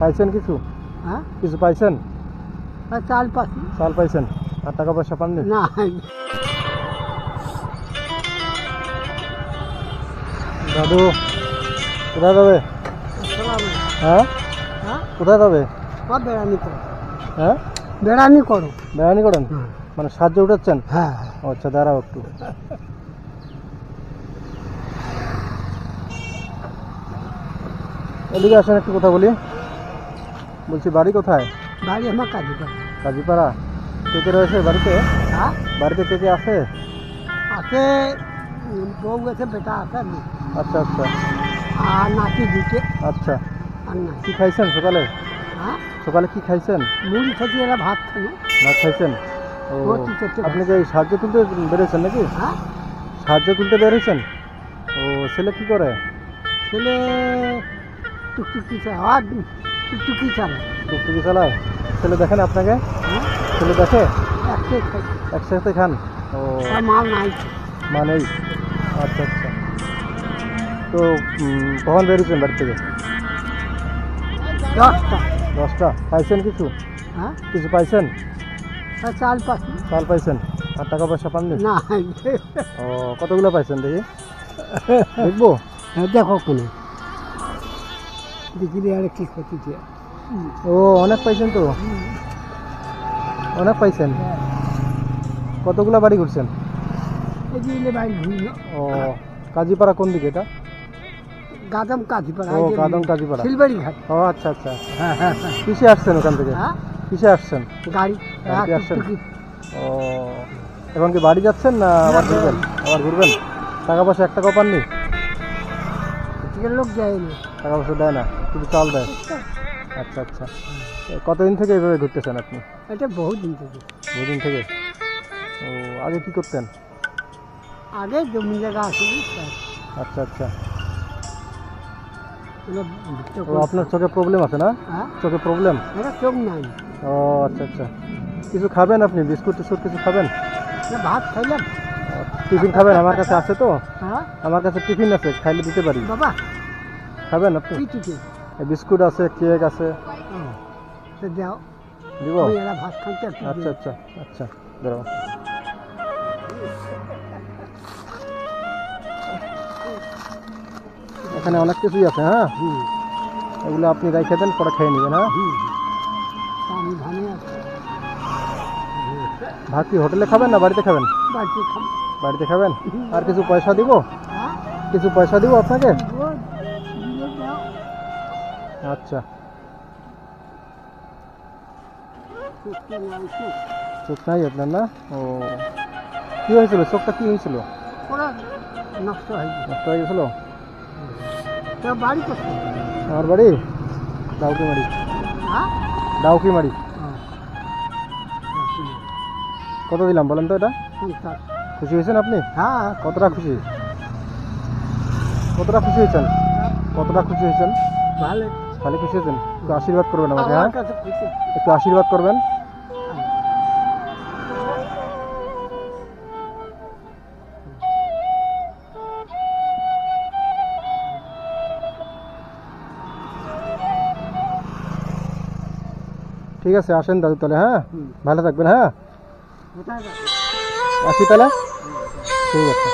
পাইছেন কিছু? হ্যাঁ কিছু পাইছেন? চাল পাচ্ছি চাল পাইছেন? আর টাকা পয়সা পাননি? না। দাদু কোথায় যাবে? হ্যাঁ হ্যাঁ কোথায় যাবে? বেড়ানি করো, হ্যাঁ বেড়ানি করো। বেড়ানি করেন? মানে সাহায্য উঠাচ্ছেন? হ্যাঁ ও আচ্ছা, দাঁড়াও একটু। এদিকে আসেন, একটু কথা বলি। বলছি বাড়ি কোথায়? বাড়ি আমার কাজে করে। কাজীপাড়া। কে কে রয়েছে বাড়িতে? হ্যাঁ বাড়িতে কে কে আছে? আছে, বউ গেছে, বেটা আছে আচ্ছা আচ্ছা আর নাতি দিতে আচ্ছা। আর নাতি। কি খাইছেন সকালে? হ্যাঁ সকালে কি খাইছেন? মুড়ি খেতে এরা ভাত খানো। ভাত খাইছেন? ও রুটি খেতে। আপনি কি এই সাহায্য তুলতে বেরোয়েছেন নাকি? হ্যাঁ সাহায্য তুলতে বেরোয়েছেন? ও ছেলে কি করে? ছেলে টুকটুকি চালায়, টুকটুকি চালায়। টুকটুকি চালায়? ছেলে দেখেন আপনাকে? হ্যাঁ ছেলে দেখে? একটু খাই, একসাথে খান? ও আর মাল নাই। মানেই। আচ্ছা আচ্ছা। তো কখন বেরিয়েছেন বাড়ি থেকে? 10টা। 10টা। পাইছেন কিছু? হ্যাঁ কিছু পাইছেন? চাল পাচ্ছি চাল পাইছেন? আর টাকা পয়সা পাননি? না। ও কতগুলো পাইছেন দেখি? দেখবো? দেখো কোনো দেখি আর কি করতেছে। ও অনেক পাইছেন তো, অনেক পাইছেন। কতগুলো বাড়ি ঘুরছেন? এই যে ইলে বাইর ঘুরি ও কাজীপাড়া কোন দিকে এটা? গাদম কাজীপাড়া। ও গাদম কাজীপাড়া। শিলবাড়ি ঘাট। ও আচ্ছা আচ্ছা। হ্যাঁ হ্যাঁ হ্যাঁ। কিসে আসছেন ওখান থেকে? হ্যাঁ কিসে আসছেন? গাড়ি। গাড়িতে আসছেন? টুকটুকি। ও এখন কি বাড়ি যাচ্ছেন না আবার ঘুরবেন? আবার ঘুরবেন? টাকা পয়সা 1 টাকাও পাননি? এদিকের লোক যায়নি। টাকা পয়সা দেয় না, শুধু চাল দেয়? আচ্ছা আচ্ছা। কতদিন থেকে এইভাবে ঘুরতেছেন আপনি? এটা বহুত দিন থেকে। বহুদিন থেকে। ও আগে কি করতেন? আগে জমি জায়গা আছে। আচ্ছা আচ্ছা। ও হ্যাঁ আপনার চোখে প্রবলেম আছে না? চোখে প্রবলেম? এটা চোখ নাই। ও আচ্ছা আচ্ছা। কিছু খাবেন আপনি? বিস্কুট টিস্কুট কিছু খাবেন? না, ভাত খাইলাম। টিফিন খাবেন? আমার কাছে আছে তো, হ্যাঁ আমার কাছে টিফিন আছে, খাইলে দিতে পারি। বাবা খাবেন আপনি? কি টিকে বিস্কুট আছে, কেক আছে, দাও। দিব? ওই এরা ভাত খাইতে একটু আচ্ছা আচ্ছা আচ্ছা, দাঁড়াও। এখানে অনেক কিছুই আছে। হ্যাঁ এগুলো আপনি রেখে দেন, পরে খেয়ে নেবেন। হ্যাঁ আমি ধানে আছে ভাত কি হোটেলে খাবেন না বাড়িতে খাবেন? বাড়িতে খাম। বাড়িতে খাবেন। আর কিছু পয়সা দিব? হ্যাঁ কিছু পয়সা দিব আপনাকে? ও দিয়ে দাও। আচ্ছা। চোখটা নাই, চোখ। চোখ নাই আপনার না? ও কি হয়েছিল? চোখটা কি হয়েছিল? ওরা নষ্ট হয়ে গেছে। নষ্ট হয়ে গেছিল? তো বাড়ি করছে। আমার বাড়ি ডাউকিমারি। হ্যাঁ ডাউকিমারি। হ্যাঁ। কত দিলাম বলেন তো এটা? 50। খুশি হয়েছেন আপনি? হ্যাঁ কতটা খুশি? কতটা খুশি হয়েছেন? কতটা খুশি হয়েছেন? ভালো। খালি খুশি হয়েছেন? একটু আশীর্বাদ করবেন আমাকে। হ্যাঁ আমার কাছে খুশি। একটু আশীর্বাদ করবেন। ঠিক আছে, আসেন দাদু তাহলে। হ্যাঁ ভালো থাকবেন। হ্যাঁ কোথায় যাবে? আসি তাহলে। ঠিক আছে।